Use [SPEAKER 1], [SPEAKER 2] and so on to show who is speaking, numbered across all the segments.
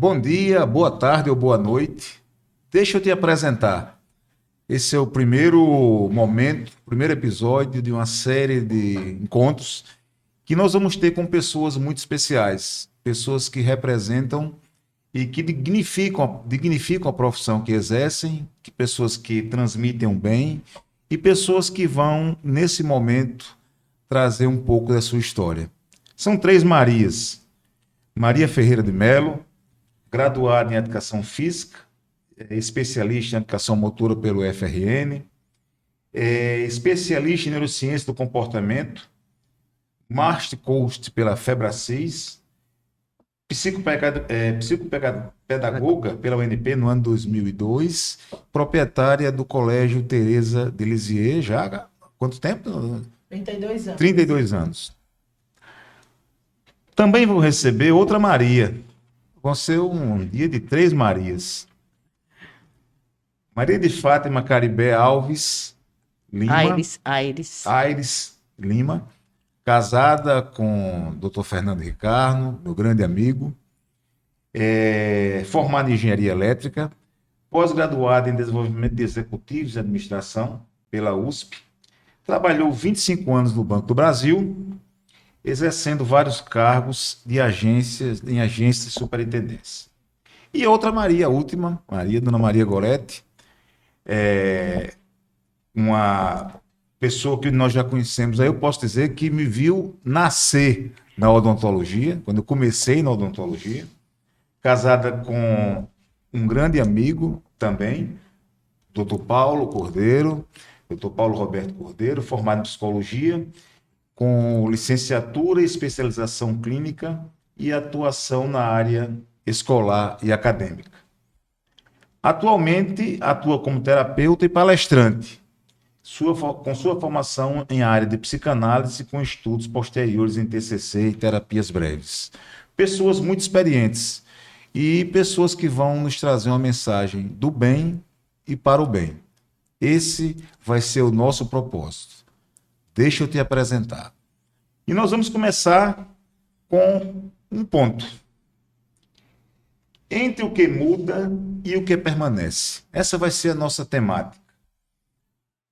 [SPEAKER 1] Bom dia, boa tarde ou boa noite. Deixa eu te apresentar. Esse é o primeiro momento, primeiro episódio de uma série de encontros que nós vamos ter com pessoas muito especiais, pessoas que representam e que dignificam a profissão que exercem, que pessoas que transmitem o bem e pessoas que vão, nesse momento, trazer um pouco da sua história. São três Marias. Maria Ferreira de Melo, graduada em Educação Física, especialista em Educação Motora pelo FRN, especialista em Neurociência do Comportamento, Master Coach pela Febracis, psicopedagoga pela UNP no ano 2002, proprietária do Colégio Teresa de Lisieux, já há quanto tempo?
[SPEAKER 2] 32 anos.
[SPEAKER 1] 32 anos. Também vou receber outra Maria. Vão ser um dia de três Marias. Maria de Fátima Caribé Alves Lima. Aires Lima. Casada com o Dr. Fernando Ricardo, meu grande amigo. Formada em Engenharia Elétrica. Pós-graduada em Desenvolvimento de Executivos e Administração pela USP. Trabalhou 25 anos no Banco do Brasil, exercendo vários cargos em agências de superintendência. E outra Maria, a última, Dona Maria Goretti, uma pessoa que nós já conhecemos, aí eu posso dizer que me viu nascer na odontologia, quando eu comecei na odontologia, casada com um grande amigo também, Dr. Paulo Roberto Cordeiro, formado em psicologia, com licenciatura e especialização clínica e atuação na área escolar e acadêmica. Atualmente atua como terapeuta e palestrante, com sua formação em área de psicanálise com estudos posteriores em TCC e terapias breves. Pessoas muito experientes e pessoas que vão nos trazer uma mensagem do bem e para o bem. Esse vai ser o nosso propósito. Deixa eu te apresentar. E nós vamos começar com um ponto. Entre o que muda e o que permanece. Essa vai ser a nossa temática.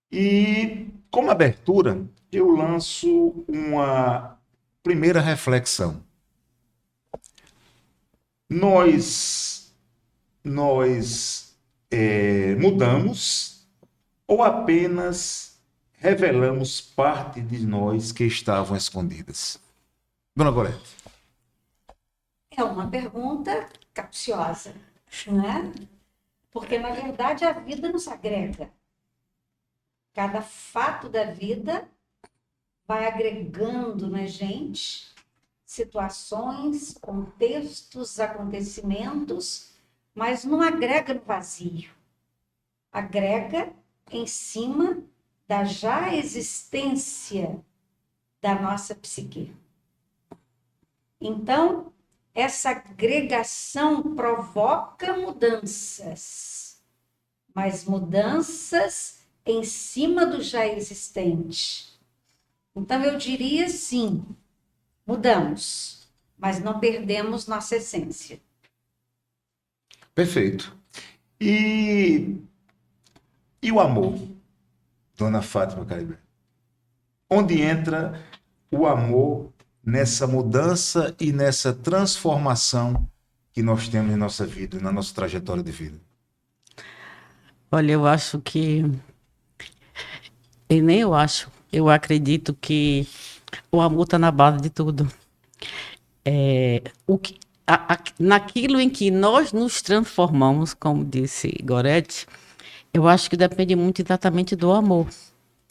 [SPEAKER 1] E, como abertura, eu lanço uma primeira reflexão. Nós mudamos ou apenas revelamos parte de nós que estavam escondidas? Dona Gorete.
[SPEAKER 2] É uma pergunta capciosa, não é? Porque, na verdade, a vida nos agrega. Cada fato da vida vai agregando na gente situações, contextos, acontecimentos, mas não agrega no vazio. Agrega em cima da já existência da nossa psique. Então, essa agregação provoca mudanças, mas mudanças em cima do já existente. Então, eu diria sim, mudamos, mas não perdemos nossa essência.
[SPEAKER 1] Perfeito. E o amor, Dona Fátima Caribé? Onde entra o amor nessa mudança e nessa transformação que nós temos em nossa vida, na nossa trajetória de vida?
[SPEAKER 3] Olha, eu acho que... Eu acredito que o amor está na base de tudo. Naquilo em que nós nos transformamos, como disse Gorete, eu acho que depende muito exatamente do amor.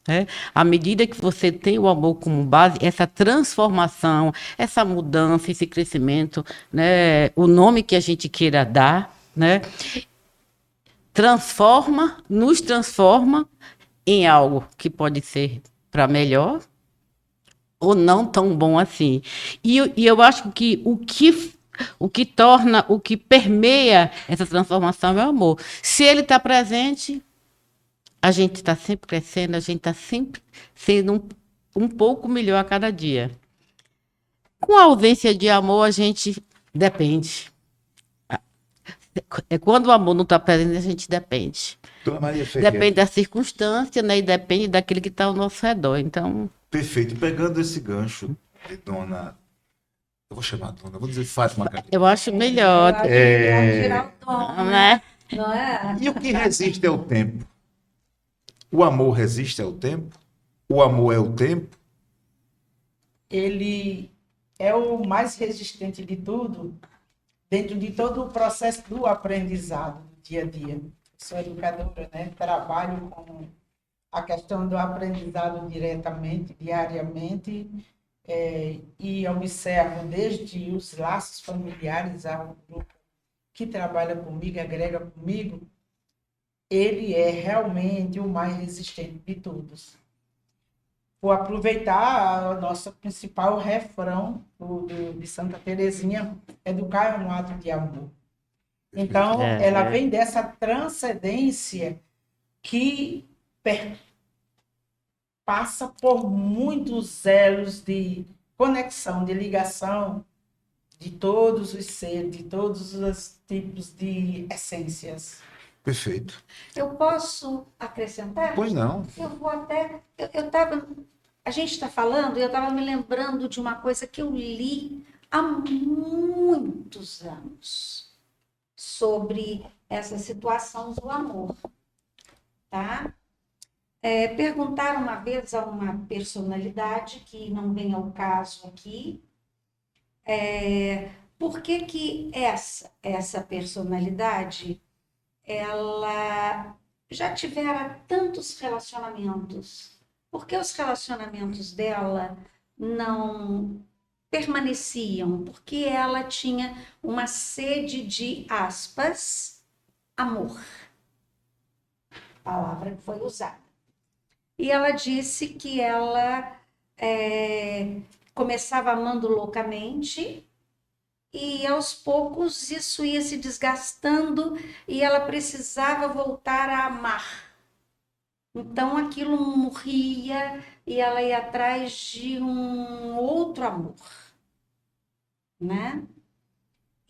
[SPEAKER 3] Né? À medida que você tem o amor como base, essa transformação, essa mudança, esse crescimento, né? O nome que a gente queira dar, né? Nos transforma em algo que pode ser para melhor ou não tão bom assim. E eu acho que o que permeia essa transformação é o amor. Se ele está presente, a gente está sempre crescendo, a gente está sempre sendo um pouco melhor a cada dia. Com a ausência de amor, a gente depende. Quando o amor não está presente, a gente depende.
[SPEAKER 1] Dona Maria Ferreira.
[SPEAKER 3] Depende da circunstância, né? E depende daquele que está ao nosso redor. Então,
[SPEAKER 1] Perfeito. Pegando esse gancho de dona. Eu vou chamar dona, eu vou dizer Fátima Caribé.
[SPEAKER 3] eu acho melhor,
[SPEAKER 2] Tirar o dom,
[SPEAKER 3] né?
[SPEAKER 2] não é?
[SPEAKER 1] E o que resiste ao tempo? O amor resiste ao tempo? O amor é o tempo?
[SPEAKER 4] Ele é o mais resistente de tudo, dentro de todo o processo do aprendizado, do dia a dia. Sou educadora, né? Trabalho com a questão do aprendizado diretamente, diariamente, e observo desde os laços familiares ao grupo que trabalha comigo, agrega comigo, ele é realmente o mais resistente de todos. Vou aproveitar a nossa principal refrão de Santa Teresinha, educar é um ato de amor. Então, ela vem dessa transcendência que passa por muitos elos de conexão, de ligação de todos os seres, de todos os tipos de essências.
[SPEAKER 1] Perfeito.
[SPEAKER 2] Eu posso acrescentar?
[SPEAKER 1] Pois não.
[SPEAKER 2] Eu vou até. Eu tava. A gente está falando, e eu estava me lembrando de uma coisa que eu li há muitos anos sobre essa situação do amor, tá? Perguntaram uma vez a uma personalidade, que não vem ao caso aqui, por que essa personalidade ela já tivera tantos relacionamentos? Por que os relacionamentos dela não permaneciam? Porque ela tinha uma sede de, aspas, amor. Palavra que foi usada. E ela disse que ela começava amando loucamente e aos poucos isso ia se desgastando e ela precisava voltar a amar. Então aquilo morria e ela ia atrás de um outro amor, né?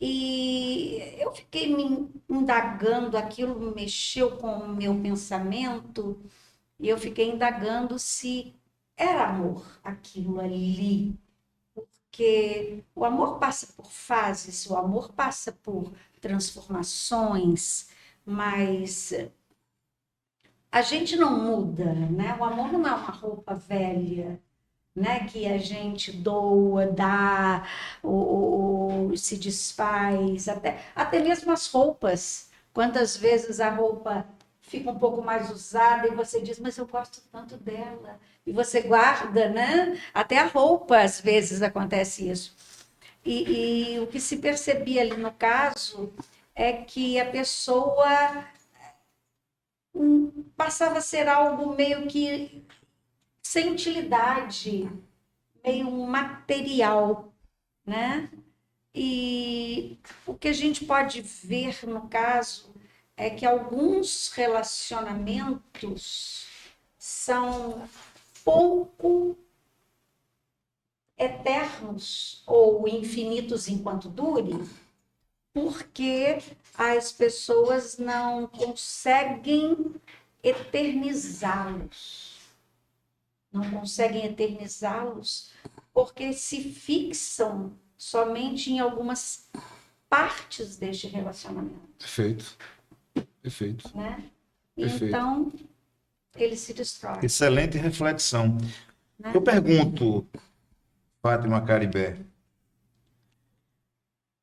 [SPEAKER 2] E eu fiquei me indagando, aquilo mexeu com o meu pensamento e eu fiquei indagando se era amor aquilo ali. Porque o amor passa por fases, o amor passa por transformações, mas a gente não muda, né? O amor não é uma roupa velha, né? Que a gente doa, dá, ou se desfaz, até mesmo as roupas. Quantas vezes a roupa fica um pouco mais usada e você diz, mas eu gosto tanto dela. E você guarda, né? Até a roupa, às vezes, acontece isso. E o que se percebia ali no caso é que a pessoa passava a ser algo meio que sem utilidade, meio material, né? E o que a gente pode ver no caso é que alguns relacionamentos são pouco eternos ou infinitos enquanto dure, porque as pessoas não conseguem eternizá-los. Não conseguem eternizá-los porque se fixam somente em algumas partes deste relacionamento.
[SPEAKER 1] Perfeito. Perfeito.
[SPEAKER 2] Né?
[SPEAKER 1] Perfeito.
[SPEAKER 2] Então, ele se destrói.
[SPEAKER 1] Excelente reflexão.
[SPEAKER 2] Né?
[SPEAKER 1] Eu pergunto, Fátima Caribé,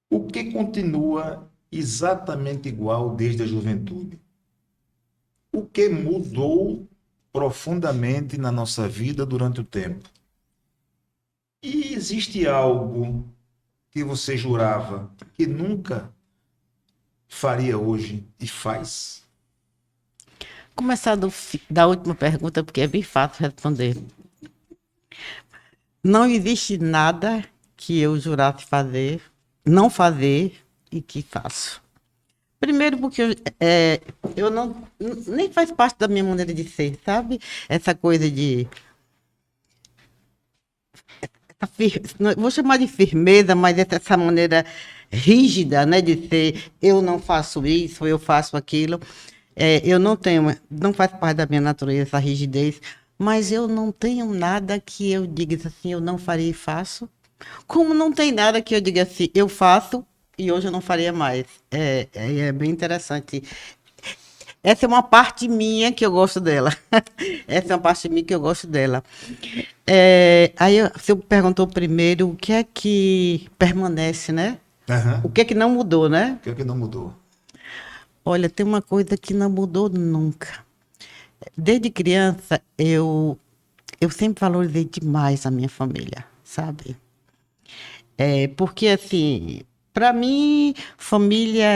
[SPEAKER 1] o que continua exatamente igual desde a juventude? O que mudou profundamente na nossa vida durante o tempo? E existe algo que você jurava que nunca faria hoje e faz?
[SPEAKER 3] Começar da última pergunta, porque é bem fácil responder. Não existe nada que eu jurasse fazer, não fazer e que faço. Primeiro porque eu não nem faz parte da minha maneira de ser, sabe? Essa coisa de vou chamar de firmeza, mas essa maneira rígida, né? De ser, eu não faço isso, eu faço aquilo. Eu não tenho, não faz parte da minha natureza essa rigidez, mas eu não tenho nada que eu diga assim, eu não farei e faço. Como não tem nada que eu diga assim, eu faço e hoje eu não faria mais. É bem interessante. Essa é uma parte minha que eu gosto dela. Essa é uma parte minha que eu gosto dela. Você perguntou primeiro o que é que permanece, né? O
[SPEAKER 1] Aham.
[SPEAKER 3] que é que não mudou, né?
[SPEAKER 1] O que é que não mudou?
[SPEAKER 3] Olha, tem uma coisa que não mudou nunca. Desde criança, eu sempre valorizei demais a minha família, sabe? Porque, assim, para mim, família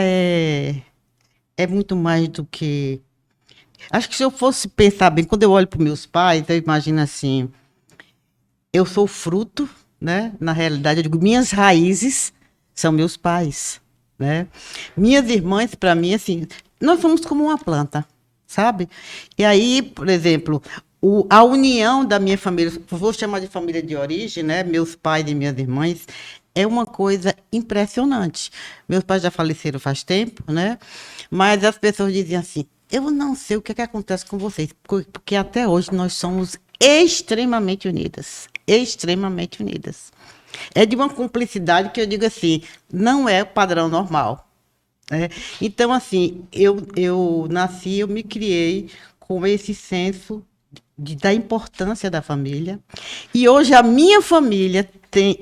[SPEAKER 3] é muito mais do que. Acho que se eu fosse pensar bem, quando eu olho para meus pais, eu imagino assim: eu sou fruto, né? Na realidade, eu digo, minhas raízes são meus pais, né? Minhas irmãs, para mim, assim, nós somos como uma planta, sabe? E aí, por exemplo, a união da minha família, vou chamar de família de origem, né? Meus pais e minhas irmãs, é uma coisa impressionante. Meus pais já faleceram faz tempo, né? Mas as pessoas diziam assim: eu não sei o que é que acontece com vocês, porque até hoje nós somos extremamente unidas. Extremamente unidas. É de uma cumplicidade que eu digo assim, não é o padrão normal. Né? Então, assim, eu nasci, eu me criei com esse senso da importância da família. E hoje a minha família tem,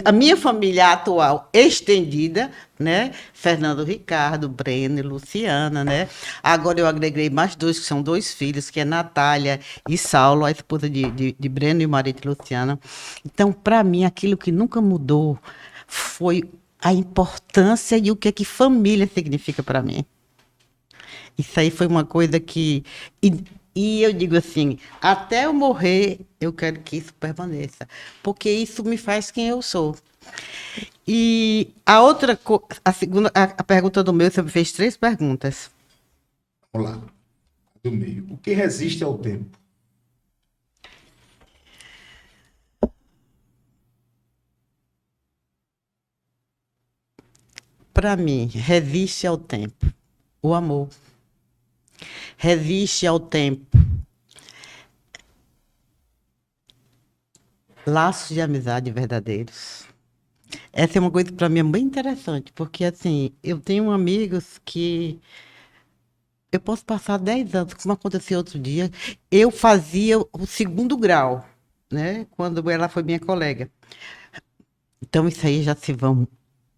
[SPEAKER 3] a minha família atual estendida, né? Fernando Ricardo, Breno e Luciana, né? Agora eu agreguei mais dois, que são dois filhos, que é Natália e Saulo, a esposa de Breno e o marido de Luciana. Então, para mim, aquilo que nunca mudou foi a importância e o que é que família significa para mim. Isso aí foi uma coisa que. E eu digo assim, até eu morrer, eu quero que isso permaneça. Porque isso me faz quem eu sou. E a segunda, a pergunta do meu, você me fez 3 perguntas.
[SPEAKER 1] Vamos lá. Do meio. O que resiste ao tempo?
[SPEAKER 3] Para mim, resiste ao tempo. O amor. Resiste ao tempo. Laços de amizade verdadeiros. Essa é uma coisa que para mim é bem interessante, porque assim, eu tenho amigos que eu posso passar 10 anos, como aconteceu outro dia, eu fazia o segundo grau, né? Quando ela foi minha colega. Então, isso aí já se vão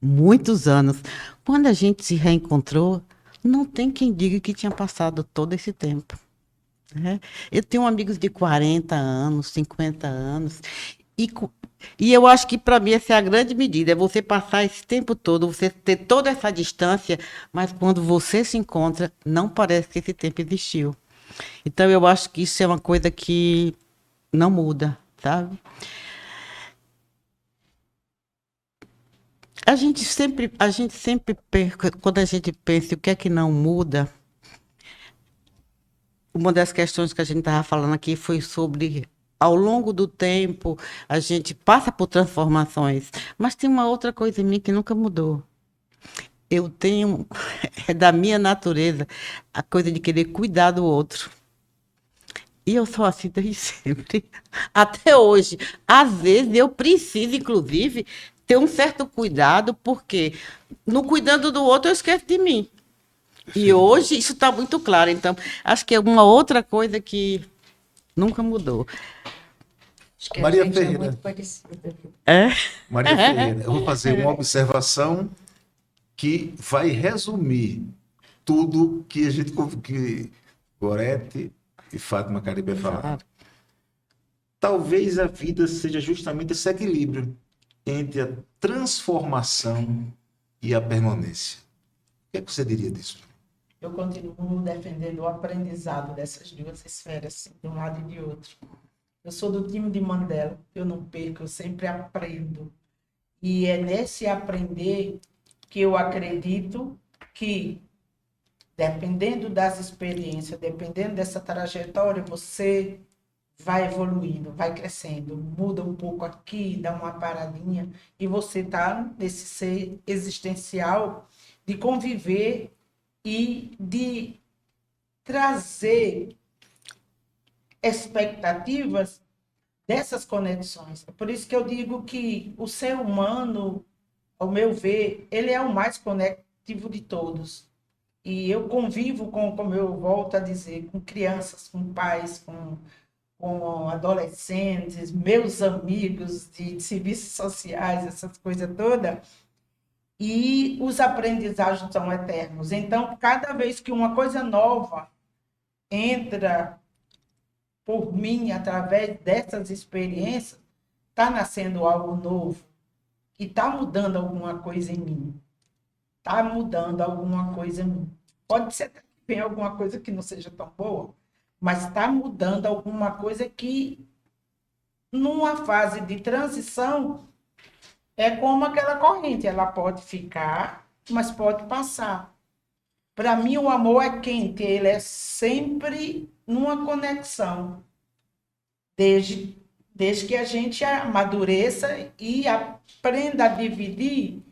[SPEAKER 3] muitos anos. Quando a gente se reencontrou, não tem quem diga que tinha passado todo esse tempo. Né? Eu tenho amigos de 40 anos, 50 anos, e, e eu acho que para mim essa é a grande medida, é você passar esse tempo todo, você ter toda essa distância, mas quando você se encontra, não parece que esse tempo existiu. Então eu acho que isso é uma coisa que não muda, sabe? A gente sempre quando a gente pensa o que é que não muda, uma das questões que a gente estava falando aqui foi sobre, ao longo do tempo, a gente passa por transformações, mas tem uma outra coisa em mim que nunca mudou. Eu tenho, é da minha natureza, a coisa de querer cuidar do outro. E eu sou assim desde sempre, até hoje. Às vezes eu preciso, inclusive, ter um certo cuidado, porque no cuidando do outro eu esqueço de mim. E hoje isso está muito claro. Então, acho que é uma outra coisa que nunca mudou.
[SPEAKER 2] Acho que a
[SPEAKER 1] Maria
[SPEAKER 2] gente é
[SPEAKER 1] Ferreira.
[SPEAKER 2] muito parecida.
[SPEAKER 3] É?
[SPEAKER 1] Maria Ferreira, eu vou fazer uma observação que vai resumir tudo que a gente que Gorete e Fátima Caribe falaram. Talvez a vida seja justamente esse equilíbrio entre a transformação e a permanência. O que é que você diria disso?
[SPEAKER 4] Eu continuo defendendo o aprendizado dessas duas esferas, assim, de um lado e de outro. Eu sou do time de Mandela, eu não perco, eu sempre aprendo. E é nesse aprender que eu acredito que, dependendo das experiências, dependendo dessa trajetória, você vai evoluindo, vai crescendo, muda um pouco aqui, dá uma paradinha, e você está nesse ser existencial de conviver e de trazer expectativas dessas conexões. É por isso que eu digo que o ser humano, ao meu ver, ele é o mais conectivo de todos. E eu convivo com, como eu volto a dizer, com crianças, com pais, com adolescentes, meus amigos de serviços sociais, essas coisas todas, e os aprendizados são eternos. Então, cada vez que uma coisa nova entra por mim, através dessas experiências, está nascendo algo novo e está mudando alguma coisa em mim. Está mudando alguma coisa em mim. Pode ser que venha alguma coisa que não seja tão boa, mas está mudando alguma coisa que, numa fase de transição, é como aquela corrente. Ela pode ficar, mas pode passar. Para mim, o amor é quente, ele é sempre numa conexão, desde que a gente amadureça e aprenda a dividir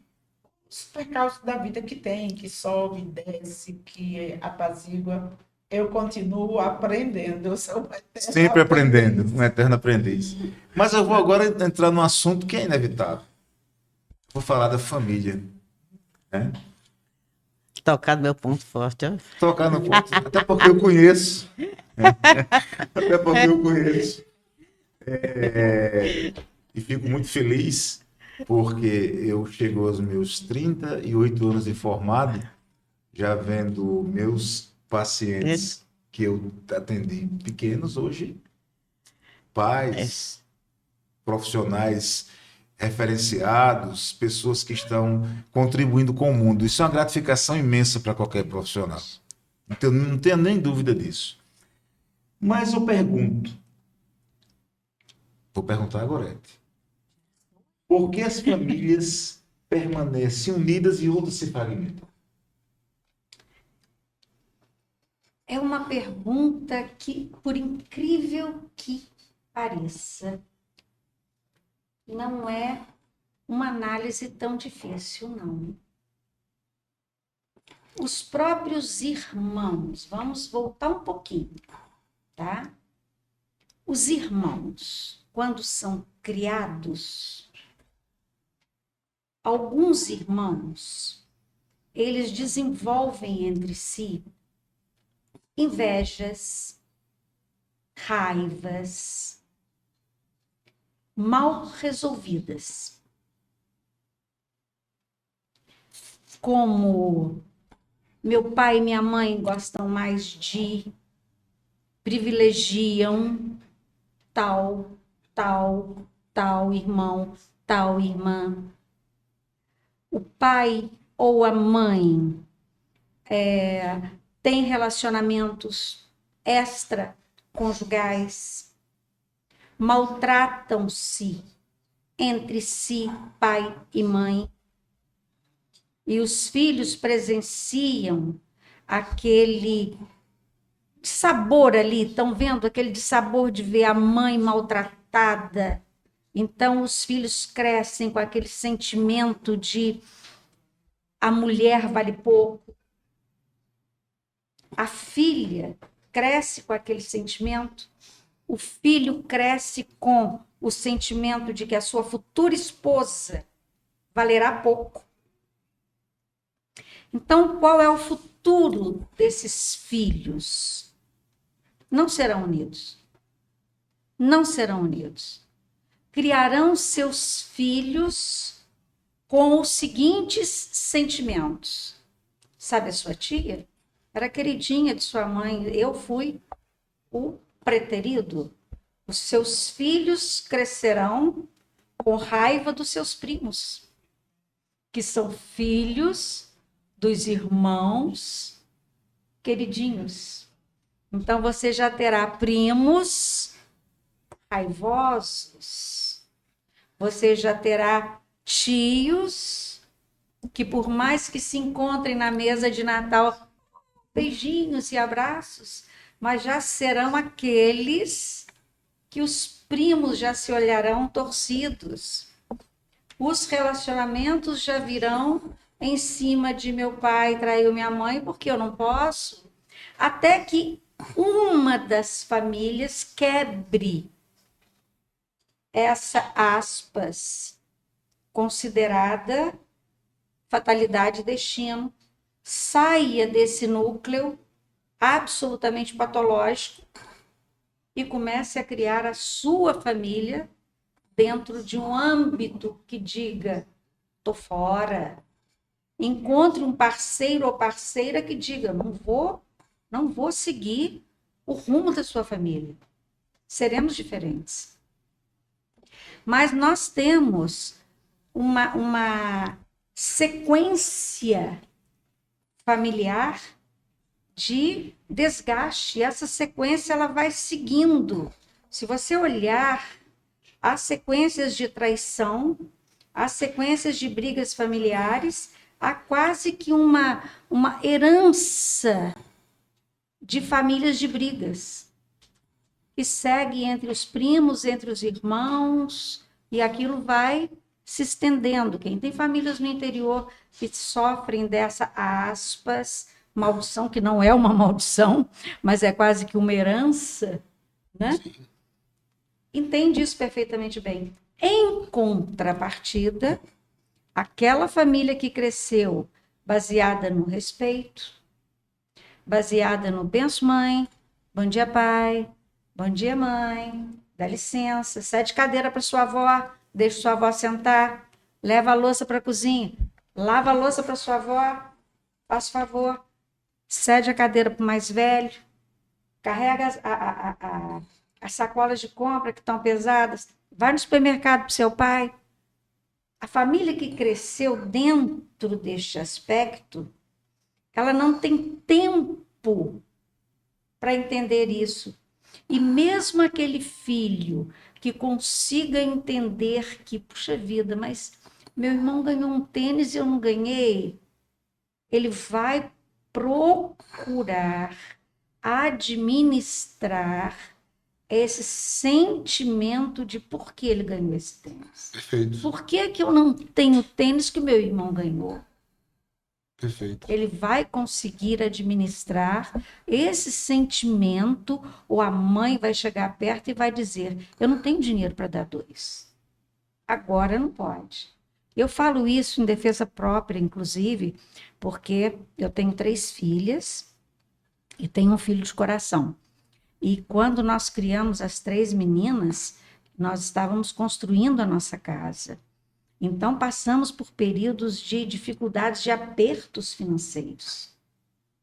[SPEAKER 4] os percalços da vida que tem, que sobe, desce, que apazigua. Eu continuo aprendendo, eu sou uma eterna
[SPEAKER 1] Sempre aprendendo,
[SPEAKER 4] aprendiz.
[SPEAKER 1] um eterno aprendiz. Mas eu vou agora entrar num assunto que é inevitável. Vou falar da família, né?
[SPEAKER 3] Tocar no meu ponto forte, ó.
[SPEAKER 1] Tocar no ponto, até porque eu conheço. Até porque eu conheço. E fico muito feliz porque eu chego aos meus 38 anos de formado, já vendo meus pacientes que eu atendi pequenos, hoje pais, profissionais referenciados, pessoas que estão contribuindo com o mundo. Isso é uma gratificação imensa para qualquer profissional. Então, não tenho nem dúvida disso. Mas eu pergunto, vou perguntar a Gorete, por que as famílias permanecem unidas e outras se fragmentam?
[SPEAKER 2] É uma pergunta que, por incrível que pareça, não é uma análise tão difícil, não. Os próprios irmãos, vamos voltar um pouquinho, tá? Os irmãos, quando são criados, alguns irmãos, eles desenvolvem entre si invejas, raivas, mal resolvidas. Como meu pai e minha mãe gostam mais de, privilegiam tal irmão, tal irmã. O pai ou a mãe tem relacionamentos extraconjugais, maltratam-se entre si, pai e mãe, e os filhos presenciam aquele sabor ali, estão vendo aquele sabor de ver a mãe maltratada. Então os filhos crescem com aquele sentimento de a mulher vale pouco. A filha cresce com aquele sentimento. O filho cresce com o sentimento de que a sua futura esposa valerá pouco. Então, qual é o futuro desses filhos? Não serão unidos. Não serão unidos. Criarão seus filhos com os seguintes sentimentos. Sabe a sua tia? Era queridinha de sua mãe. Eu fui o preterido. Os seus filhos crescerão com raiva dos seus primos, que são filhos dos irmãos queridinhos. Então, você já terá primos raivosos. Você já terá tios que, por mais que se encontrem na mesa de Natal, beijinhos e abraços, mas já serão aqueles que os primos já se olharão torcidos. Os relacionamentos já virão em cima de meu pai traiu minha mãe porque eu não posso. Até que uma das famílias quebre essa, aspas, considerada fatalidade e destino, saia desse núcleo absolutamente patológico e comece a criar a sua família dentro de um âmbito que diga, tô fora. Encontre um parceiro ou parceira que diga, não vou seguir o rumo da sua família. Seremos diferentes. Mas nós temos uma sequência familiar de desgaste. E essa sequência ela vai seguindo. Se você olhar as sequências de traição, as sequências de brigas familiares, há quase que uma herança de famílias de brigas que segue entre os primos, entre os irmãos, e aquilo vai se estendendo. Quem tem famílias no interior que sofrem dessa, aspas, maldição, que não é uma maldição, mas é quase que uma herança, né? Sim. Entende isso perfeitamente bem. Em contrapartida, aquela família que cresceu baseada no respeito, baseada no benção mãe, bom dia pai, bom dia mãe, dá licença, cede cadeira para sua avó, deixa sua avó sentar, leva a louça para a cozinha, lava a louça para sua avó, faz favor, cede a cadeira para o mais velho, carrega as sacolas de compra que estão pesadas, vai no supermercado para o seu pai. A família que cresceu dentro deste aspecto, ela não tem tempo para entender isso. E mesmo aquele filho que consiga entender que, puxa vida, mas meu irmão ganhou um tênis e eu não ganhei, ele vai procurar administrar esse sentimento de por que ele ganhou esse tênis.
[SPEAKER 1] Perfeito.
[SPEAKER 2] Por que eu não tenho tênis que meu irmão ganhou?
[SPEAKER 1] Perfeito.
[SPEAKER 2] Ele vai conseguir administrar esse sentimento, ou a mãe vai chegar perto e vai dizer, eu não tenho dinheiro para dar 2. Agora não pode. Eu falo isso em defesa própria, inclusive, porque eu tenho 3 filhas e tenho um filho de coração. E quando nós criamos as 3 meninas, nós estávamos construindo a nossa casa. Então, passamos por períodos de dificuldades, de apertos financeiros,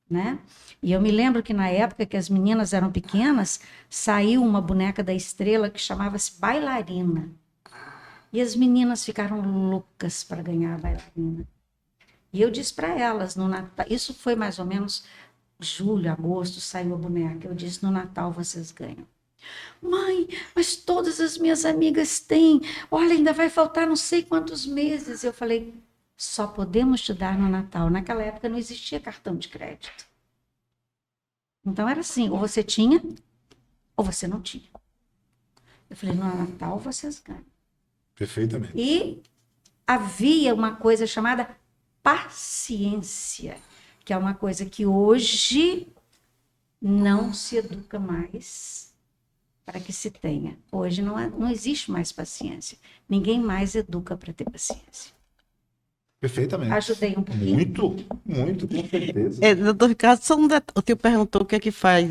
[SPEAKER 2] né? E eu me lembro que na época que as meninas eram pequenas, saiu uma boneca da Estrela que chamava-se Bailarina. E as meninas ficaram loucas para ganhar a bailarina. E eu disse para elas, no Natal, isso foi mais ou menos julho, agosto, saiu a boneca. Eu disse, no Natal vocês ganham. Mãe, mas todas as minhas amigas têm. Olha, ainda vai faltar não sei quantos meses. Eu falei, só podemos te dar no Natal. Naquela época não existia cartão de crédito. Então era assim, ou você tinha, ou você não tinha. Eu falei, no Natal vocês ganham.
[SPEAKER 1] Perfeitamente.
[SPEAKER 2] E havia uma coisa chamada paciência, que é uma coisa que hoje não se educa mais para que se tenha. Hoje não existe mais paciência. Ninguém mais educa para ter paciência.
[SPEAKER 1] Perfeitamente.
[SPEAKER 2] Ajudei um pouquinho?
[SPEAKER 1] Muito, com certeza.
[SPEAKER 3] Doutor Ricardo, só o senhor perguntou o que é que faz.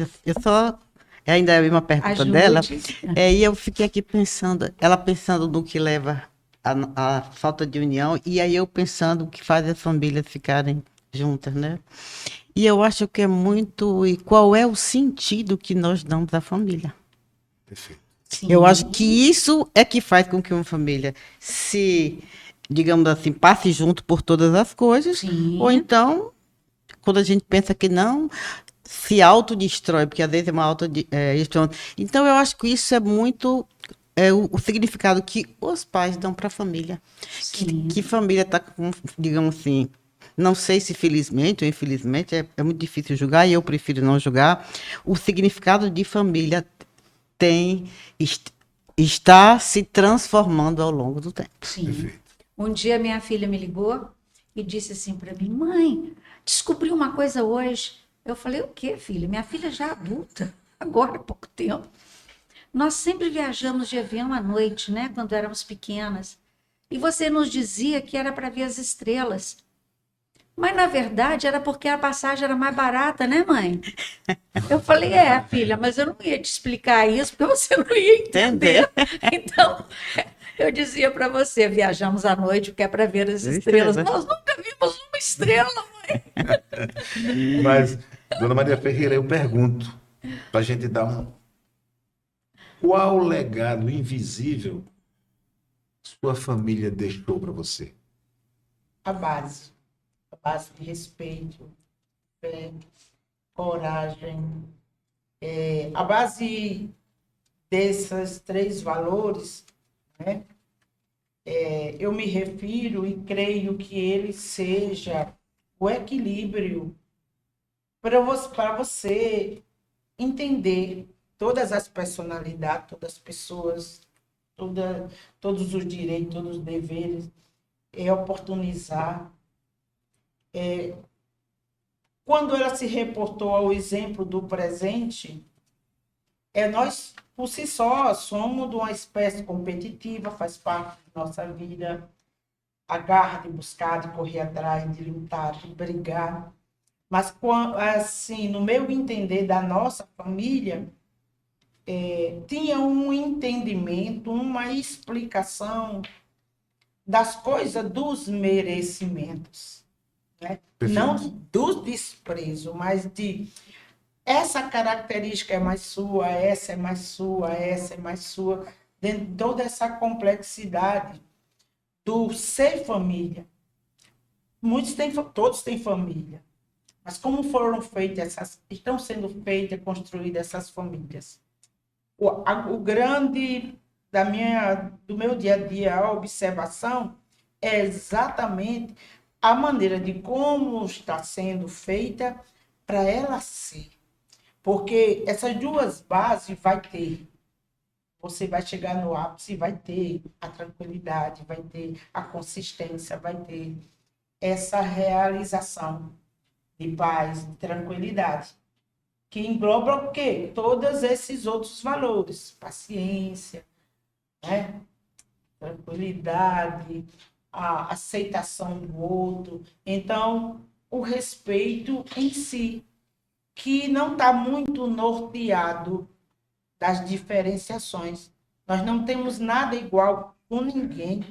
[SPEAKER 3] Ainda é a mesma pergunta dela. E eu fiquei aqui pensando, ela pensando no que leva a falta de união, e aí eu pensando o que faz as famílias ficarem juntas, né? E eu acho que é muito... E qual é o sentido que nós damos à família?
[SPEAKER 1] Perfeito.
[SPEAKER 3] Sim. Eu acho que isso é que faz com que uma família se, digamos assim, passe junto por todas as coisas. Sim. Ou então, quando a gente pensa que não, se autodestrói, porque às vezes é uma autodestruição. Então, eu acho que isso é muito... o significado que os pais dão para a família. Que família está com, digamos assim... Não sei se felizmente ou infelizmente, é muito difícil julgar, e eu prefiro não julgar. O significado de família está se transformando ao longo do tempo.
[SPEAKER 2] Sim.
[SPEAKER 1] Perfeito.
[SPEAKER 2] Um dia minha filha me ligou e disse assim para mim: mãe, descobri uma coisa hoje. Eu falei: o quê, filha? Minha filha já é adulta, agora há pouco tempo. Nós sempre viajamos de avião à noite, né? Quando éramos pequenas. E você nos dizia que era para ver as estrelas. Mas, na verdade, era porque a passagem era mais barata, né, mãe? Eu falei: filha, mas eu não ia te explicar isso, porque você não ia entender. Então, eu dizia para você: viajamos à noite porque é para ver as estrelas. Nós nunca vimos uma estrela, mãe.
[SPEAKER 1] Mas, dona Maria Ferreira, eu pergunto, para a gente dar qual legado invisível sua família deixou para você?
[SPEAKER 4] A base de respeito, fé, coragem. A base desses 3 valores, né? Eu me refiro e creio que ele seja o equilíbrio para você entender todas as personalidades, todas as pessoas, todos os direitos, todos os deveres, oportunizar. Quando ela se reportou ao exemplo do presente, nós, por si só, somos de uma espécie competitiva, faz parte da nossa vida, a garra de buscar, de correr atrás, de lutar, de brigar. Mas, assim, no meu entender da nossa família, tinha um entendimento, uma explicação das coisas dos merecimentos. Né? Não do desprezo, mas de essa característica é mais sua, essa é mais sua, essa é mais sua, dentro de toda essa complexidade do ser família. Todos têm família, mas como foram feitas estão sendo feitas, construídas essas famílias? O grande do meu dia a dia, a observação é exatamente a maneira de como está sendo feita para ela ser. Porque essas 2 bases vai ter. Você vai chegar no ápice e vai ter a tranquilidade, vai ter a consistência, vai ter essa realização de paz, de tranquilidade, que engloba o quê? Todos esses outros valores. Paciência, né? Tranquilidade, a aceitação do outro. Então, o respeito em si, que não está muito norteado das diferenciações. Nós não temos nada igual com ninguém.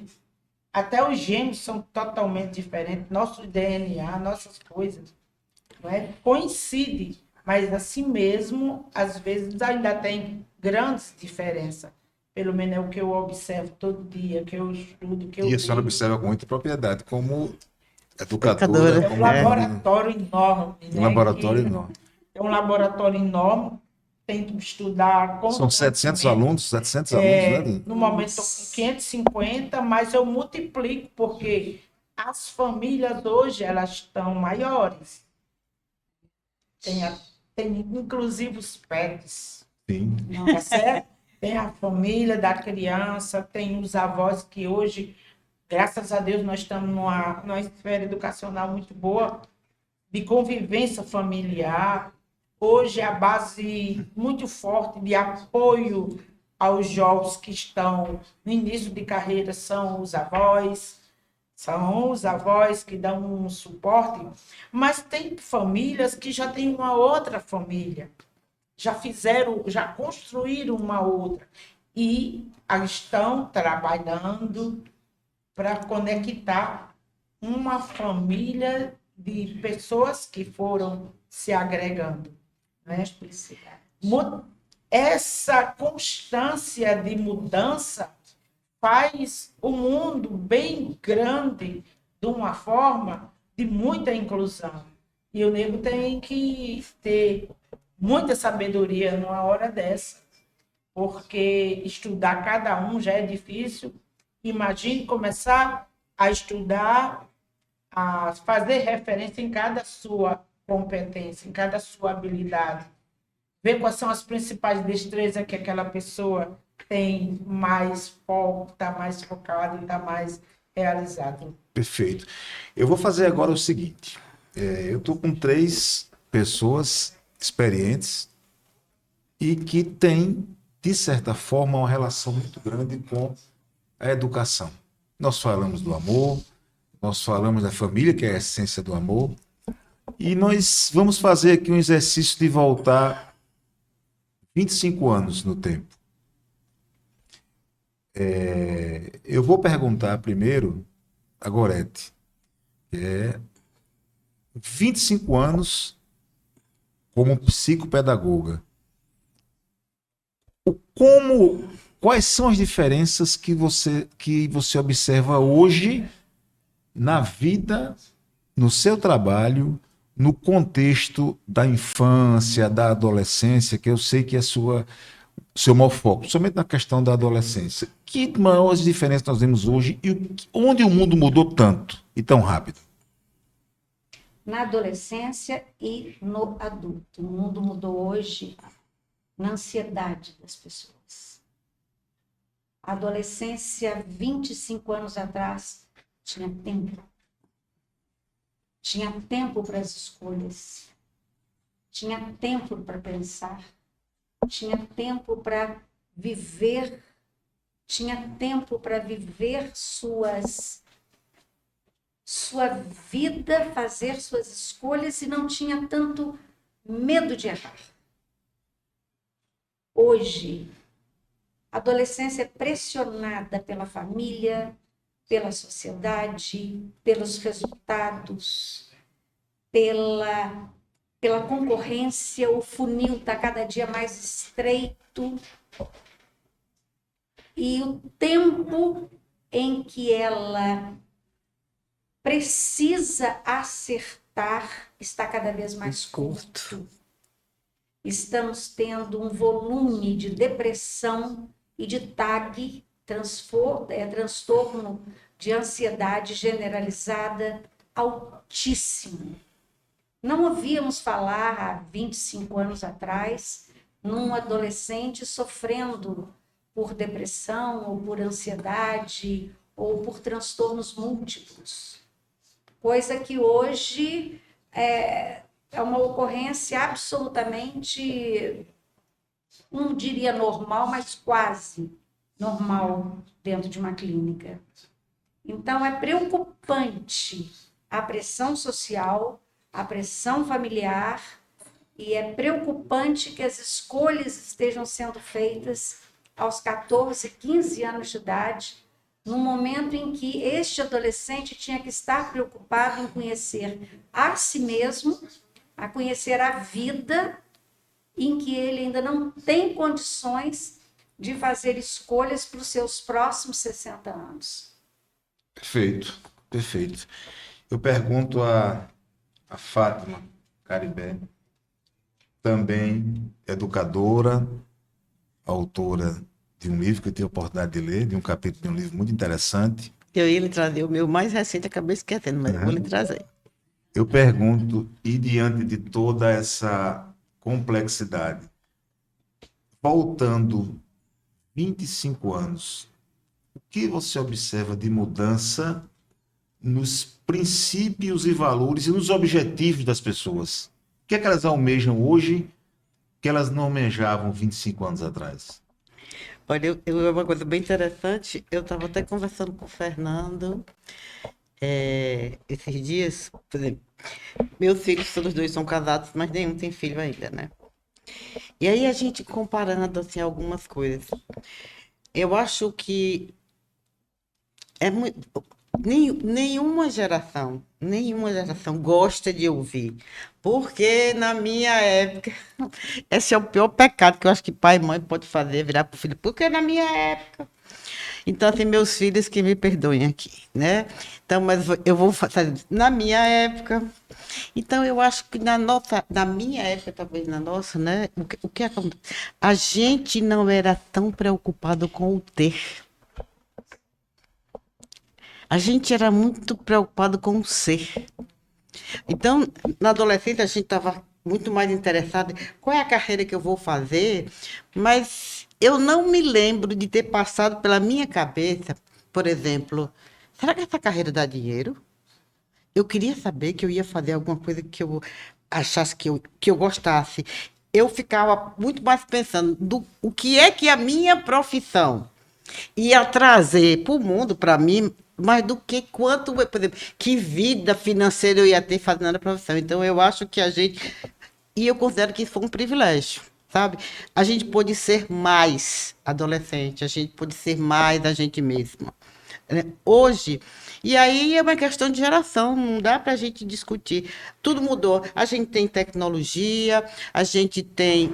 [SPEAKER 4] Até os gêmeos são totalmente diferentes. Nosso DNA, nossas coisas, não é? Coincide, mas assim mesmo, às vezes ainda tem grandes diferenças. Pelo menos é o que eu observo todo dia, que eu estudo, que eu
[SPEAKER 1] E a senhora
[SPEAKER 4] vejo.
[SPEAKER 1] observa com muita propriedade, como educadora.
[SPEAKER 4] É um laboratório enorme.
[SPEAKER 1] Um laboratório enorme.
[SPEAKER 4] É um laboratório enorme. Tento estudar.
[SPEAKER 1] São 700 alunos, 700 alunos, né?
[SPEAKER 4] No momento estou com 550, mas eu multiplico, porque as famílias hoje elas estão maiores. Tem inclusive os pets.
[SPEAKER 1] Sim.
[SPEAKER 4] Tá certo? Tem a família da criança, tem os avós que hoje, graças a Deus, nós estamos numa esfera educacional muito boa, de convivência familiar. Hoje, a base muito forte de apoio aos jovens que estão no início de carreira são os avós. São os avós que dão um suporte, mas tem famílias que já têm uma outra família, já construíram uma outra e estão trabalhando para conectar uma família de pessoas que foram se agregando. Né? Essa constância de mudança faz o mundo bem grande de uma forma de muita inclusão. E o nego tem que ter muita sabedoria numa hora dessa, porque estudar cada um já é difícil. Imagine começar a estudar, a fazer referência em cada sua competência, em cada sua habilidade. ver quais são as principais destrezas que aquela pessoa tem mais foco, está mais focado e está mais realizado.
[SPEAKER 1] Perfeito. Eu vou fazer agora o seguinte. Eu estou com 3 pessoas experientes e que têm, de certa forma, uma relação muito grande com a educação. Nós falamos do amor, nós falamos da família, que é a essência do amor, e nós vamos fazer aqui um exercício de voltar 25 anos no tempo. Eu vou perguntar primeiro a Gorete, que é 25 anos como psicopedagoga. Quais são as diferenças que você observa hoje na vida, no seu trabalho, no contexto da infância, da adolescência, que eu sei que é seu maior foco, somente na questão da adolescência. Que maiores diferenças nós vemos hoje e onde o mundo mudou tanto e tão rápido?
[SPEAKER 2] Na adolescência e no adulto. O mundo mudou hoje na ansiedade das pessoas. A adolescência, 25 anos atrás, tinha tempo. Tinha tempo para as escolhas. Tinha tempo para pensar. Tinha tempo para viver. Tinha tempo para viver sua vida, fazer suas escolhas e não tinha tanto medo de errar. Hoje, a adolescência é pressionada pela família, pela sociedade, pelos resultados, pela concorrência, o funil está cada dia mais estreito. E o tempo em que ela precisa acertar está cada vez mais curto. Estamos tendo um volume de depressão e de TAG, transtorno de ansiedade generalizada, altíssimo. Não ouvíamos falar há 25 anos atrás num adolescente sofrendo por depressão ou por ansiedade ou por transtornos múltiplos. Coisa que hoje é uma ocorrência absolutamente, não diria normal, mas quase normal dentro de uma clínica. Então, é preocupante a pressão social, a pressão familiar, e é preocupante que as escolhas estejam sendo feitas aos 14, 15 anos de idade, no momento em que este adolescente tinha que estar preocupado em conhecer a si mesmo, a conhecer a vida, em que ele ainda não tem condições de fazer escolhas para os seus próximos 60 anos.
[SPEAKER 1] Perfeito, perfeito. Eu pergunto a Fátima Caribé, também educadora, autora de um livro que eu tive a oportunidade de ler, de um capítulo de um livro muito interessante.
[SPEAKER 3] Eu ia lhe trazer o meu mais recente, acabei esquecendo, mas eu vou lhe trazer.
[SPEAKER 1] Eu pergunto, e diante de toda essa complexidade, voltando 25 anos, o que você observa de mudança nos princípios e valores e nos objetivos das pessoas? O que é que elas almejam hoje que elas não almejavam 25 anos atrás?
[SPEAKER 3] Olha, uma coisa bem interessante, eu estava até conversando com o Fernando esses dias, por exemplo, meus filhos, todos dois são casados, mas nenhum tem filho ainda, né? E aí a gente comparando assim algumas coisas. Eu acho que é muito, nenhuma geração gosta de ouvir. Porque na minha época, esse é o pior pecado que eu acho que pai e mãe pode fazer, virar para o filho, porque na minha época. Então, assim, meus filhos que me perdoem aqui, né? Então, mas eu vou fazer na minha época. Então, eu acho que na minha época, talvez na nossa, né? O que acontece? A gente não era tão preocupado com o ter. A gente era muito preocupado com o ser. Então, na adolescência, a gente estava muito mais interessada em qual é a carreira que eu vou fazer, mas eu não me lembro de ter passado pela minha cabeça, por exemplo, será que essa carreira dá dinheiro? Eu queria saber que eu ia fazer alguma coisa que eu achasse que eu gostasse. Eu ficava muito mais pensando o que é que a minha profissão ia trazer para o mundo, para mim, mais do que quanto, por exemplo, que vida financeira eu ia ter fazendo a profissão. Então, eu acho que a gente. E eu considero que isso foi um privilégio, sabe? A gente pôde ser mais adolescente, a gente pôde ser mais a gente mesma, né? Hoje, e aí é uma questão de geração, não dá para a gente discutir. Tudo mudou. A gente tem tecnologia, a gente tem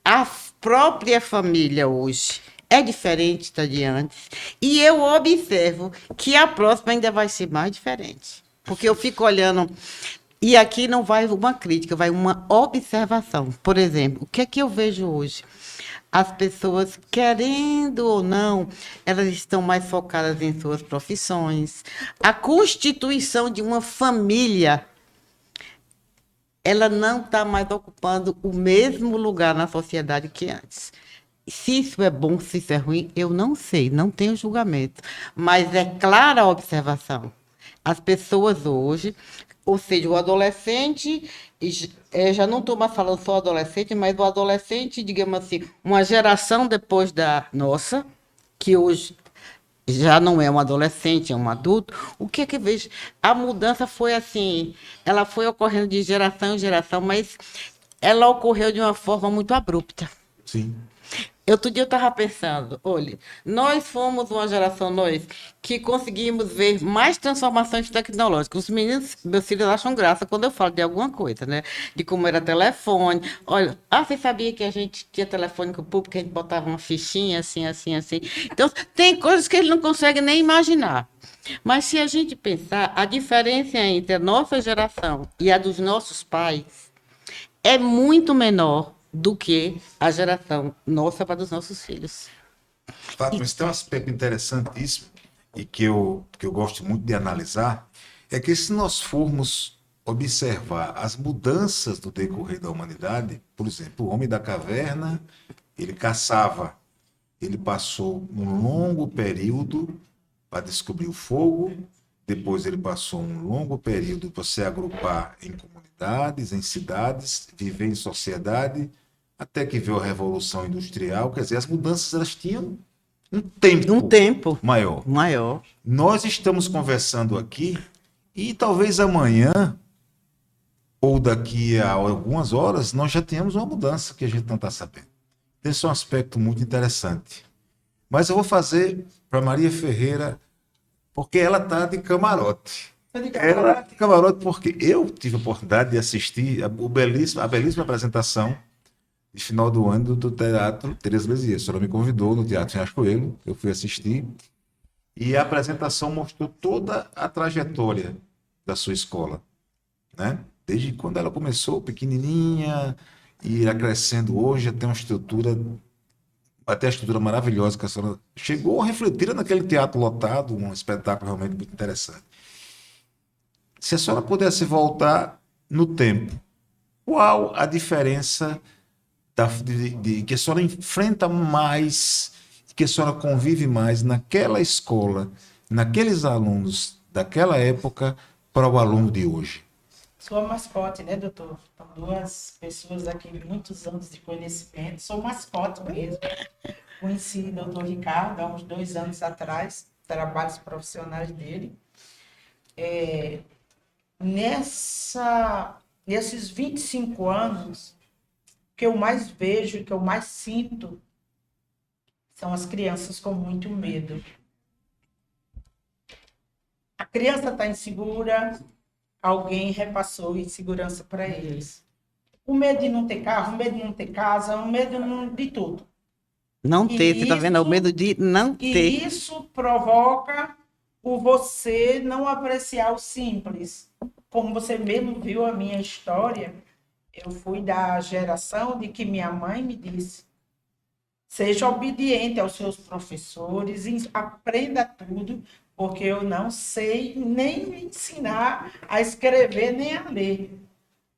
[SPEAKER 3] a própria família hoje. É diferente da de antes. E eu observo que a próxima ainda vai ser mais diferente. Porque eu fico olhando. E aqui não vai uma crítica, vai uma observação. Por exemplo, o que é que eu vejo hoje? As pessoas, querendo ou não, elas estão mais focadas em suas profissões. A constituição de uma família, ela não está mais ocupando o mesmo lugar na sociedade que antes. Se isso é bom, se isso é ruim, eu não sei, não tenho julgamento. Mas é clara a observação. As pessoas hoje, ou seja, o adolescente, já não estou mais falando só adolescente, mas o adolescente, digamos assim, uma geração depois da nossa, que hoje já não é um adolescente, é um adulto, o que é que vejo? A mudança foi assim, ela foi ocorrendo de geração em geração, mas ela ocorreu de uma forma muito abrupta.
[SPEAKER 1] Sim.
[SPEAKER 3] Outro dia eu estava pensando, olha, nós fomos uma geração, nós, que conseguimos ver mais transformações tecnológicas. Os meninos, meus filhos acham graça quando eu falo de alguma coisa, né? De como era telefone. Olha, você sabia que a gente tinha telefone com o público, a gente botava uma fichinha assim, assim, assim. Então, tem coisas que eles não conseguem nem imaginar. Mas se a gente pensar, a diferença entre a nossa geração e a dos nossos pais é muito menor do que a geração nossa para dos nossos filhos.
[SPEAKER 1] Fátima, mas tem um aspecto interessantíssimo e que eu gosto muito de analisar, é que se nós formos observar as mudanças do decorrer da humanidade, por exemplo, o homem da caverna, ele caçava, ele passou um longo período para descobrir o fogo, depois ele passou um longo período para se agrupar em comunidades, em cidades, viver em sociedade, até que veio a Revolução Industrial. Quer dizer, as mudanças elas tinham um tempo maior. Nós estamos conversando aqui e talvez amanhã ou daqui a algumas horas nós já tenhamos uma mudança que a gente não está sabendo. Esse é um aspecto muito interessante. Mas eu vou fazer para Maria Ferreira, porque ela está de camarote. Ela está de camarote porque eu tive a oportunidade de assistir a belíssima apresentação de final do ano do Teatro Teresa Lisieux. A senhora me convidou no Teatro Riacho Coelho, eu fui assistir, e a apresentação mostrou toda a trajetória da sua escola, né? Desde quando ela começou pequenininha e irá crescendo hoje, até uma estrutura, até a estrutura maravilhosa que a senhora chegou a refletir naquele teatro lotado, um espetáculo realmente muito interessante. Se a senhora pudesse voltar no tempo, qual a diferença que a senhora enfrenta mais, que a senhora convive mais naquela escola, naqueles alunos daquela época para o aluno de hoje?
[SPEAKER 4] Sou a mascote, né, doutor? São duas pessoas aqui, muitos anos de conhecimento. Sou mascote mesmo. Conheci o doutor Ricardo há uns 2 anos atrás, trabalhos profissionais dele. Nesses 25 anos, o que eu mais vejo, o que eu mais sinto, são as crianças com muito medo. A criança está insegura, alguém repassou insegurança para eles. O medo de não ter carro, o medo de não ter casa, o medo de tudo.
[SPEAKER 3] Não ter, você está vendo? É o medo de não ter.
[SPEAKER 4] E isso provoca o você não apreciar o simples. Como você mesmo viu a minha história, eu fui da geração de que minha mãe me disse: seja obediente aos seus professores, aprenda tudo, porque eu não sei nem ensinar a escrever nem a ler.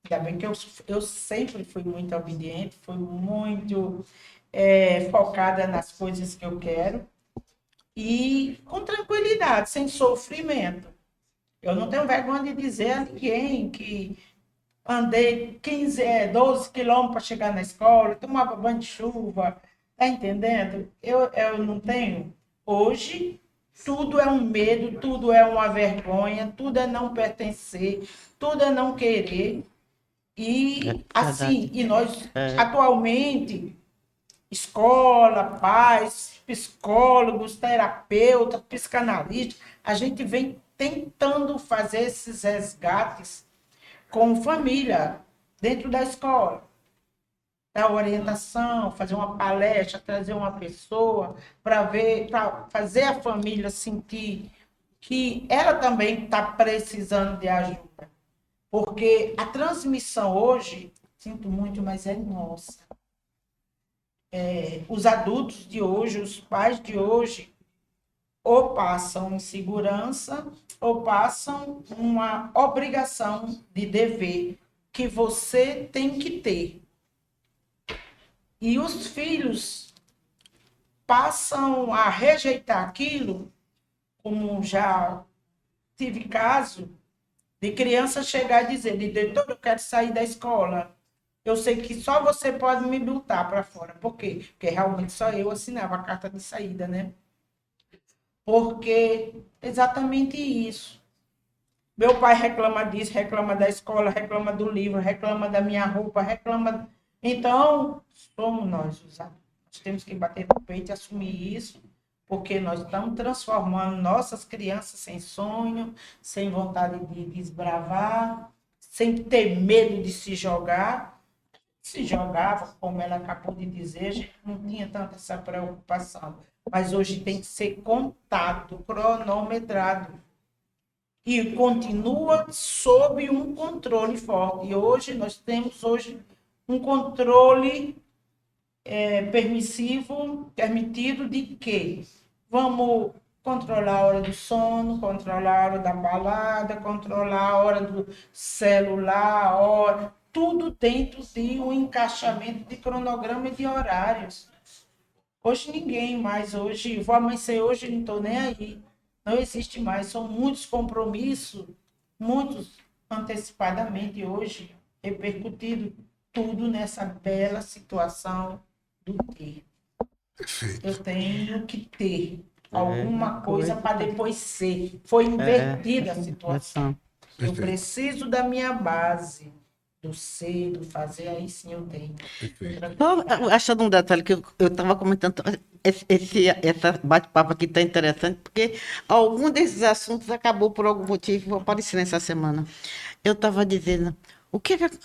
[SPEAKER 4] Ainda bem que eu sempre fui muito obediente, fui muito focada nas coisas que eu quero e com tranquilidade, sem sofrimento. Eu não tenho vergonha de dizer a ninguém que andei 12 quilômetros para chegar na escola, tomava banho de chuva, tá entendendo? Eu não tenho. Hoje, tudo é um medo, tudo é uma vergonha, tudo é não pertencer, tudo é não querer. E assim, e nós atualmente, escola, pais, psicólogos, terapeutas, psicanalistas, a gente vem tentando fazer esses resgates com família, dentro da escola. Dar orientação, fazer uma palestra, trazer uma pessoa para fazer a família sentir que ela também está precisando de ajuda. Porque a transmissão hoje, sinto muito, mas é nossa. Os adultos de hoje, os pais de hoje, ou passam insegurança, ou passam uma obrigação de dever que você tem que ter. E os filhos passam a rejeitar aquilo, como já tive caso de criança chegar e dizer, diretor, eu quero sair da escola. Eu sei que só você pode me botar para fora. Por quê? Porque realmente só eu assinava a carta de saída, né? Porque exatamente isso. Meu pai reclama disso, reclama da escola, reclama do livro, reclama da minha roupa, reclama... Então, somos nós os adultos. Nós temos que bater no peito e assumir isso, porque nós estamos transformando nossas crianças sem sonho, sem vontade de desbravar, sem ter medo de se jogar. Se jogava, como ela acabou de dizer, a gente não tinha tanta essa preocupação. Mas hoje tem que ser contado, cronometrado. E continua sob um controle forte. E hoje nós temos um controle permitido de quê? Vamos controlar a hora do sono, controlar a hora da balada, controlar a hora do celular, tudo dentro de um encaixamento de cronograma e de horários. Hoje ninguém mais, vou amanhecer hoje, não estou nem aí. Não existe mais, são muitos compromissos, muitos antecipadamente hoje, repercutido tudo nessa bela situação do ter.
[SPEAKER 1] Perfeito.
[SPEAKER 4] Eu tenho que ter alguma coisa para depois ser. Foi invertida a situação. Eu preciso da minha base, do ser, do fazer, aí sim eu tenho.
[SPEAKER 3] Só achando um detalhe que eu estava comentando, essa bate-papo aqui está interessante, porque algum desses assuntos acabou por algum motivo aparecendo essa semana. Eu estava dizendo, o que é que...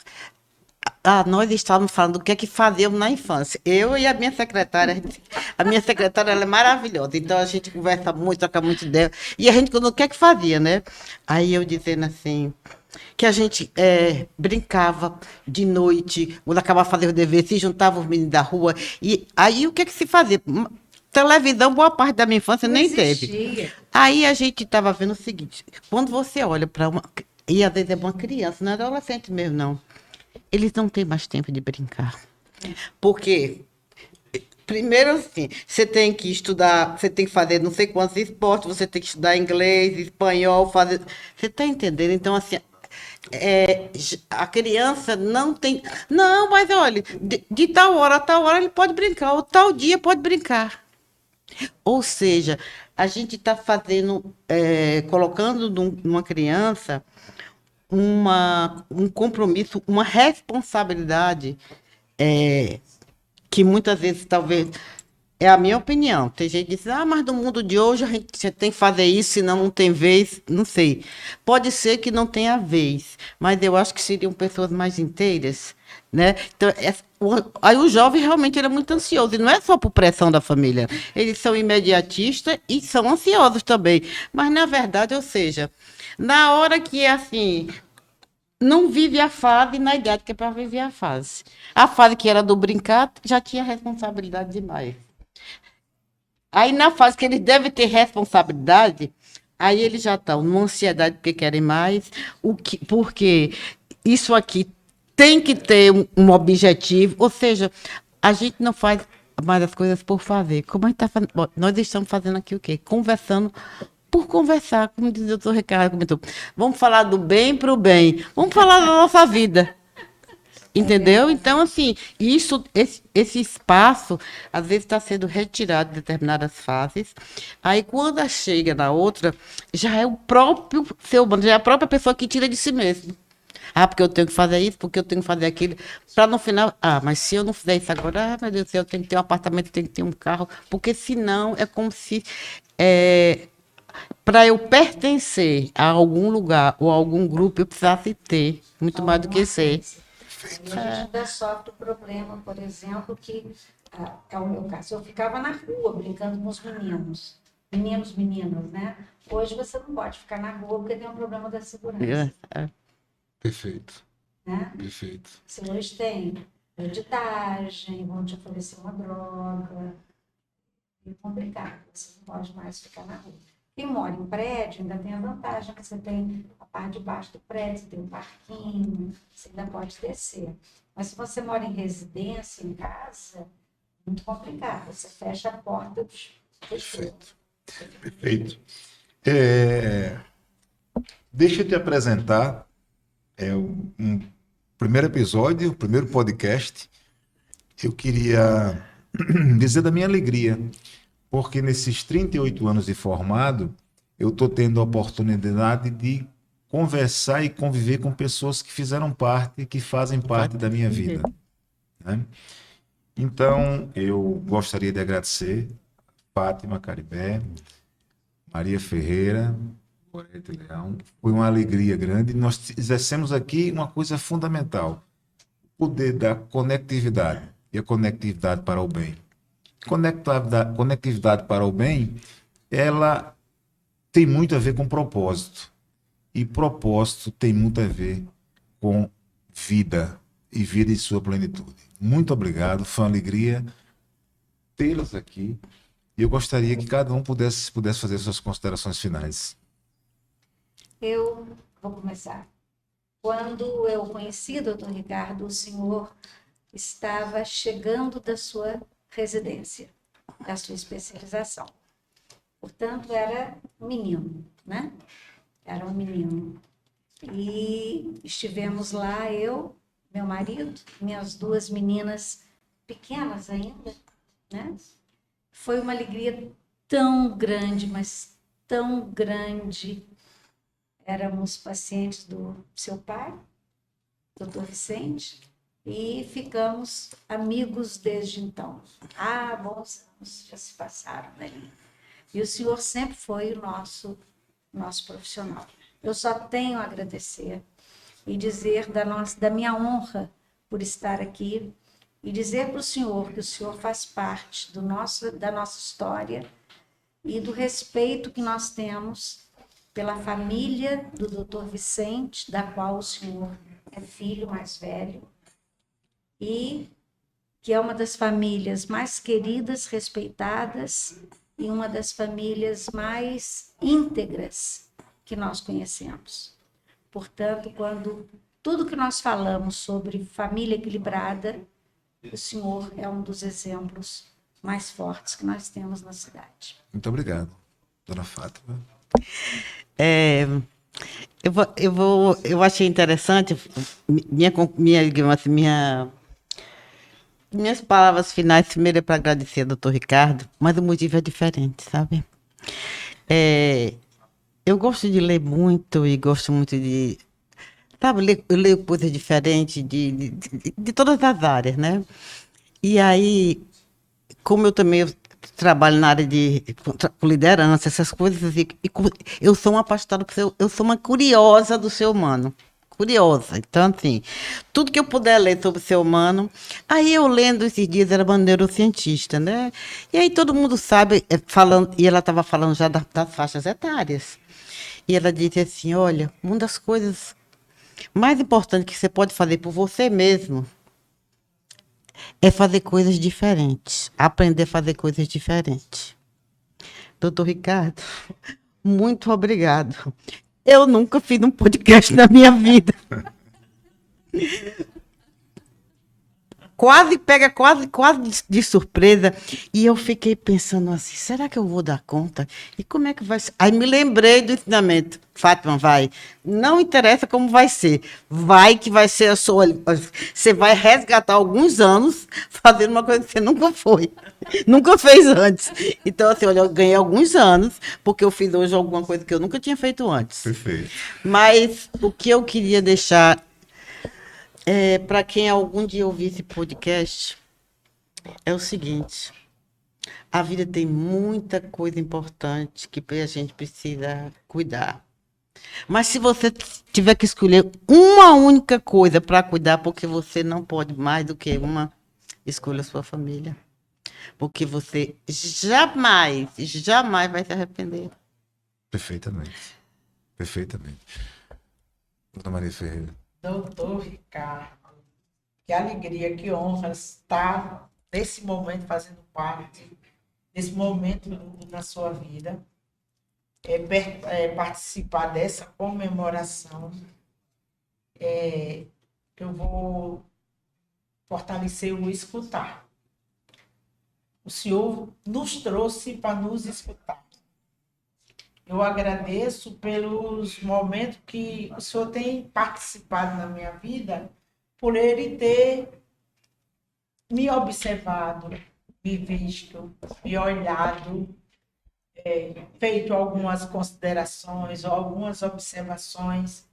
[SPEAKER 3] nós estávamos falando do que é que fazíamos na infância. Eu e a minha secretária, ela é maravilhosa, então a gente conversa muito, troca muito ideia, e a gente conta o que é que fazia, né? Aí eu dizendo assim, que a gente brincava de noite, quando acabava de fazer o dever, se juntava os meninos da rua, e aí o que é que se fazia? Televisão, boa parte da minha infância nem teve. Aí a gente estava vendo o seguinte, quando você olha para uma... E às vezes é uma criança, não é adolescente mesmo, não. Eles não têm mais tempo de brincar. Porque, primeiro assim, você tem que estudar, você tem que fazer não sei quantos esportes, você tem que estudar inglês, espanhol, fazer... Você está entendendo? Então, assim, a criança não tem... Não, mas olha, de tal hora a tal hora ele pode brincar, ou tal dia pode brincar. Ou seja, a gente está fazendo, colocando numa criança um compromisso, uma responsabilidade que muitas vezes, talvez, é a minha opinião. Tem gente que diz, mas no mundo de hoje a gente tem que fazer isso, senão não tem vez, não sei. Pode ser que não tenha vez, mas eu acho que seriam pessoas mais inteiras, né? Então, aí o jovem realmente ele é muito ansioso, e não é só por pressão da família. Eles são imediatistas e são ansiosos também. Mas, na verdade, ou seja, na hora que, assim, não vive a fase na idade que é para viver a fase. A fase que era do brincar já tinha responsabilidade demais. Aí, na fase que eles devem ter responsabilidade, aí eles já estão numa ansiedade porque querem mais, porque isso aqui tem que ter um objetivo, ou seja, a gente não faz mais as coisas por fazer. Como a gente está fazendo? Bom, nós estamos fazendo aqui o quê? Conversando por conversar, como diz o doutor Ricardo comentou. Vamos falar do bem para o bem. Vamos falar da nossa vida. Entendeu? Então, assim, esse espaço, às vezes, está sendo retirado de determinadas fases. Aí, quando chega na outra, já é o próprio ser humano, já é a própria pessoa que tira de si mesmo. Ah, porque eu tenho que fazer isso, porque eu tenho que fazer aquilo. Para no final, mas se eu não fizer isso agora, meu Deus do céu, eu tenho que ter um apartamento, eu tenho que ter um carro. Porque senão é como se, para eu pertencer a algum lugar ou a algum grupo, eu precisasse ter muito mais do que ser.
[SPEAKER 2] A gente ainda sofre o problema, por exemplo, que é o meu caso. Eu ficava na rua brincando com os meninos, meninas, né? Hoje você não pode ficar na rua porque tem um problema da segurança.
[SPEAKER 1] Perfeito.
[SPEAKER 2] Né?
[SPEAKER 1] Perfeito.
[SPEAKER 2] Você hoje tem bandidagem, vão te oferecer uma droga. É complicado, você não pode mais ficar na rua. Quem mora em prédio ainda tem a vantagem que você tem a parte de baixo do prédio, você tem um parquinho, você ainda pode descer. Mas se você mora em residência, em casa, é muito complicado. Você fecha a porta.
[SPEAKER 1] Perfeito. Perfeito. Deixa eu te apresentar um primeiro episódio, o primeiro podcast. Eu queria dizer da minha alegria, porque nesses 38 anos de formado, eu estou tendo a oportunidade de conversar e conviver com pessoas que fizeram parte, que fazem parte da minha vida. Né? Então, eu gostaria de agradecer Fátima Caribé, Maria Ferreira, Gorete Leão. Foi uma alegria grande. Nós exercemos aqui uma coisa fundamental, o poder da conectividade, e a conectividade para o bem. Conectividade para o bem, ela tem muito a ver com propósito. E propósito tem muito a ver com vida, e vida em sua plenitude. Muito obrigado, foi uma alegria tê-los aqui. E eu gostaria que cada um pudesse fazer suas considerações finais.
[SPEAKER 2] Eu vou começar. Quando eu conheci o doutor Ricardo, o senhor estava chegando da sua residência, da sua especialização. Portanto, era menino, né? Era um menino. E estivemos lá, eu, meu marido, minhas duas meninas pequenas ainda, né? Foi uma alegria tão grande, mas tão grande. Éramos pacientes do seu pai, doutor Vicente, e ficamos amigos desde então. Bons anos já se passaram ali. E o senhor sempre foi o nosso profissional. Eu só tenho a agradecer e dizer da minha honra por estar aqui e dizer para o senhor que o senhor faz parte da nossa história e do respeito que nós temos pela família do doutor Vicente, da qual o senhor é filho mais velho, e que é uma das famílias mais queridas, respeitadas, e uma das famílias mais íntegras que nós conhecemos. Portanto, quando tudo que nós falamos sobre família equilibrada, o senhor é um dos exemplos mais fortes que nós temos na cidade.
[SPEAKER 1] Muito obrigado, dona Fátima.
[SPEAKER 3] Eu achei interessante minhas palavras finais. Primeiro é para agradecer ao doutor Ricardo, mas o motivo é diferente, sabe? Eu gosto de ler muito e gosto muito de... Sabe, eu leio coisas diferentes de todas as áreas, né? E aí, como eu também trabalho na área com liderança, essas coisas, e eu sou uma apaixonada eu sou uma curiosa do ser humano. Curiosa. Então, assim, tudo que eu puder ler sobre o ser humano. Aí eu lendo esses dias, era uma neurocientista, né? E aí todo mundo sabe, e ela estava falando já das faixas etárias. E ela disse assim, olha, uma das coisas mais importantes que você pode fazer por você mesmo é fazer coisas diferentes. Aprender a fazer coisas diferentes. Doutor Ricardo, muito obrigado. Eu nunca fiz um podcast na minha vida. quase de surpresa. E eu fiquei pensando assim, será que eu vou dar conta? E como é que vai ser? Aí me lembrei do ensinamento. Fátima, vai. Não interessa como vai ser. Vai que vai ser a sua... Você vai resgatar alguns anos fazendo uma coisa que você nunca foi. Nunca fez antes. Então, assim, olha, eu ganhei alguns anos, porque eu fiz hoje alguma coisa que eu nunca tinha feito antes.
[SPEAKER 1] Perfeito.
[SPEAKER 3] Mas o que eu queria deixar para quem algum dia ouvir esse podcast é o seguinte: a vida tem muita coisa importante que a gente precisa cuidar. Mas se você tiver que escolher uma única coisa para cuidar, porque você não pode mais do que uma, escolha a sua família. Porque você jamais vai se arrepender.
[SPEAKER 1] Perfeitamente. Perfeitamente. Dona Maria Ferreira.
[SPEAKER 4] Doutor Ricardo, que alegria, que honra estar nesse momento fazendo parte, nesse momento na sua vida, participar dessa comemoração. Eu vou fortalecer o escutar. O Senhor nos trouxe para nos escutar. Eu agradeço pelos momentos que o Senhor tem participado na minha vida, por Ele ter me observado, me visto, me olhado, feito algumas considerações, algumas observações,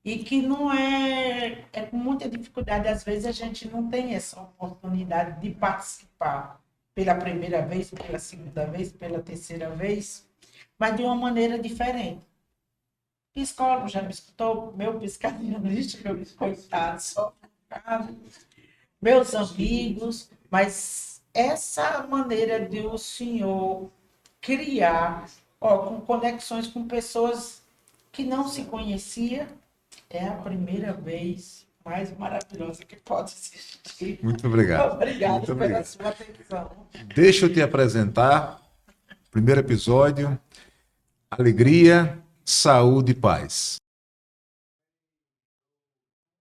[SPEAKER 4] e que não é com muita dificuldade, às vezes a gente não tem essa oportunidade de participar pela primeira vez, pela segunda vez, pela terceira vez, mas de uma maneira diferente. Psicólogo já me escutou, meu psicanalista, meu coitado, só meus amigos, mas essa maneira de o Senhor criar, com conexões com pessoas que não se conhecia, é a primeira vez mais maravilhosa que pode existir.
[SPEAKER 1] Muito obrigado.
[SPEAKER 4] Obrigado
[SPEAKER 1] Muito
[SPEAKER 4] pela
[SPEAKER 1] obrigado.
[SPEAKER 4] sua atenção.
[SPEAKER 1] Deixa eu te apresentar. Primeiro episódio. Alegria, saúde e paz.